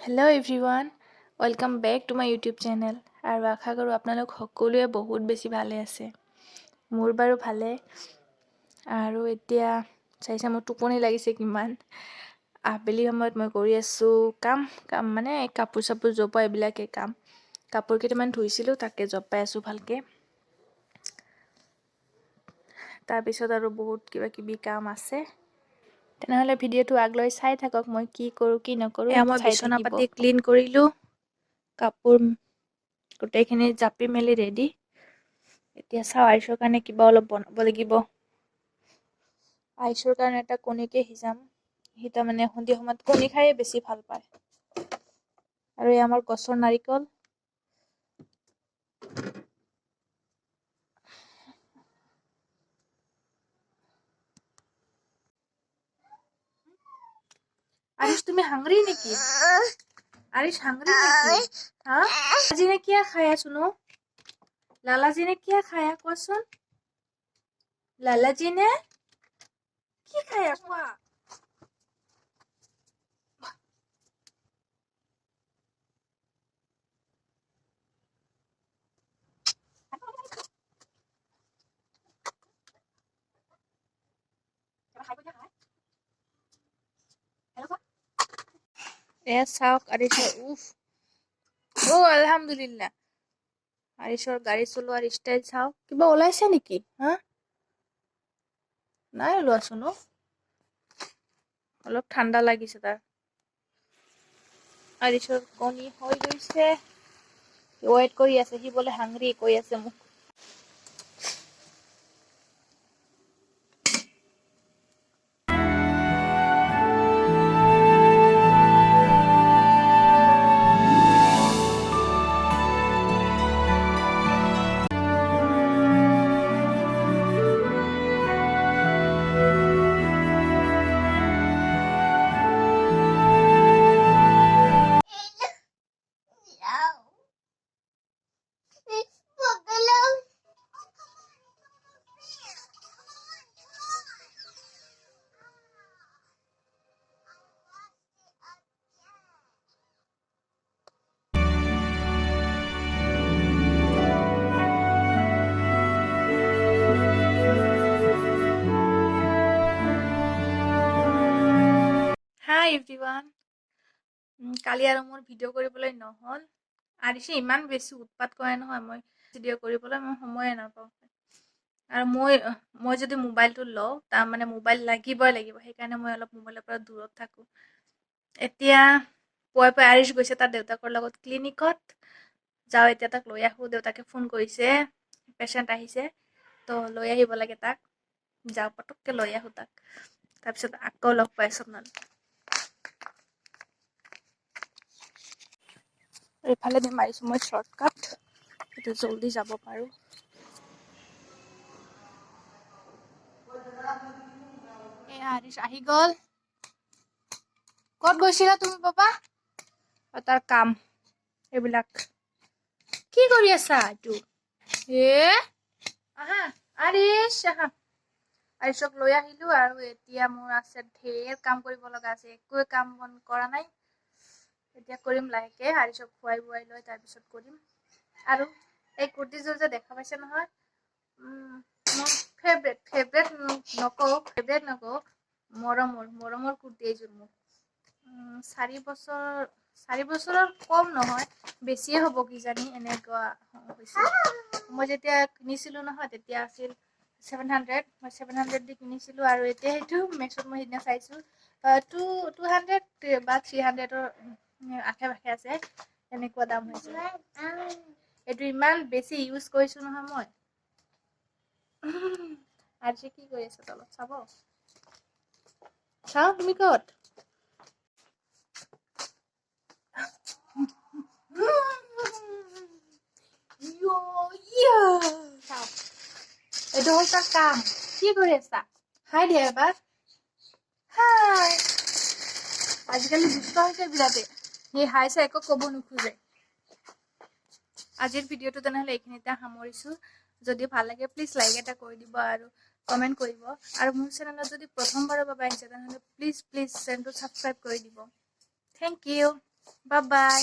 Hello' everyone, welcome back to my YouTube channel. আৰু আশা কৰোঁ আপোনালোক সকলোৱে বহুত বেছি ভালে আছে। মোৰ বাৰু ভালে। আৰু এতিয়া চাইছে মোৰ টোপনি লাগিছে কিমান। আবেলি সময়ত মই কৰি আছোঁ কাম মানে কাপোৰ চাপোৰ জপা এইবিলাকেই কাম। কাপোৰ কেইটামান ধুইছিলোঁ, তাকে জপাই আছোঁ ভালকৈ। তাৰপিছত আৰু বহুত কিবা কিবি কাম আছে। তেনেহ'লে ভিডিঅ'টো আগলৈ চাই থাকক, মই কি কৰোঁ কি নকৰোঁ এয়া মই চাই বিচনা থাকিব। পাতি ক্লিন কৰিলোঁ, কাপোৰ গোটেইখিনি জাপি মেলি ৰেডি। এতিয়া চাওঁ আইছৰ কাৰণে কিবা অলপ বনাব লাগিব। আইছৰ কাৰণে এটা কণীকে সিজাম। সি তাৰমানে সন্ধিয়া সময়ত কণী খায়ে বেছি ভাল পায়। আৰু এই আমাৰ গছৰ নাৰিকল। आरिश तुम्हें हंगरी नेकी? आरिश हंगरी नेकी? हाँ? लाला जी ने क्या खाया सुनो? लाला जी ने क्या खाया क्वेश्चन? लाला जी ने क्या खाया? এয়া চাওক আৰিশৰ আলহামদুলিল্লাহ। আৰিশৰ গাড়ী চলোৱাৰ ষ্টাইল চাওক। কিবা ওলাইছে নেকি? হা? নাই ওলোৱাচোন। অলপ ঠাণ্ডা লাগিছে তাৰ। আৰিশৰ কণী হৈ গৈছে। ৱেইট কৰি আছে, সি বোলে হাংৰি কৈ আছে মোক। হাই এভৰিৱান, কালি আৰু মোৰ ভিডিঅ' কৰিবলৈ নহ'ল। আৰিশে ইমান বেছি উৎপাত কৰে নহয়, মই ভিডিঅ' কৰিবলৈ মই সময়ে নাপাওঁ। আৰু মই যদি মোবাইলটো লওঁ, তাৰমানে মোবাইল লাগিবই লাগিব। সেইকাৰণে মই অলপ মোবাইলৰ পৰা দূৰত থাকোঁ। এতিয়া পুৱাই আৰিশ গৈছে তাৰ দেউতাকৰ লগত ক্লিনিকত। যাওঁ এতিয়া তাক লৈ আহোঁ। দেউতাকে ফোন কৰিছে, পেচেণ্ট আহিছে, তো লৈ আহিব লাগে তাক। যাওঁ পটককৈ লৈ আহোঁ তাক। তাৰপিছত আকৌ লগ পাইছোঁ আপোনালোক। এইফালেদি মাৰিছোঁ মই শ্বৰ্টকাট, এতিয়া জল্দি যাব পাৰোঁ। এয়া আৰিশ আহি গ'ল। ক'ত গৈছিলা তুমি পাপা? তাৰ কাম এইবিলাক। কি কৰি আছা এইটো? আহা আৰিশ আহা। আৰিশক লৈ আহিলোঁ আৰু এতিয়া মোৰ আছে ঢেৰ কাম কৰিব লগা আছে। একোৱে কাম বন কৰা নাই। এতিয়া কৰিম লাহেকে। আৰিশক খুৱাই বুৱাই লৈ তাৰপিছত কৰিম। আৰু এই কুৰ্তিযোৰ যে দেখা পাইছে নহয়, মোৰ ফেভৰেট নকওঁ, মৰমৰ কুৰ্তি এইযোৰ মোৰ। 4 বছৰৰ কম নহয়, বেছিয়ে হ'ব কিজানি, এনেকুৱা হৈছে। মই যেতিয়া কিনিছিলোঁ নহয়, তেতিয়া আছিল 700। মই 700 দি কিনিছিলোঁ। আৰু এতিয়া সেইটো মেচত মই সিদিনা চাইছোঁ 200 বা 300ৰ আশে পাশে আছে। এনেকুৱা দাম হৈছে। এইটো ইমান বেছি ইউজ কৰিছোঁ নহয় মই। আজি কি কৰি আছে তলত চাব? চাওঁ, তুমি ক'ত? এইটো হ'ল তাৰ কাম। কি কৰি আছা? হাই দিয়া এবাৰ। হাই। আজিকালি দুষ্ট হৈছে বিৰাটে। সি হাই চাই একো ক'ব নোখোজে। আজিৰ ভিডিঅ'টো তেনেহ'লে এইখিনিতে সামৰিছোঁ। যদি ভাল লাগে প্লিজ লাইক এটা কৰি দিব আৰু কমেণ্ট কৰিব। আৰু মোৰ চেনেলত যদি প্ৰথমবাৰৰ বাবে আহিছে, তেনেহ'লে প্লিজ চেনেলটো ছাবস্ক্ৰাইব কৰি দিব। Thank you. Bye by.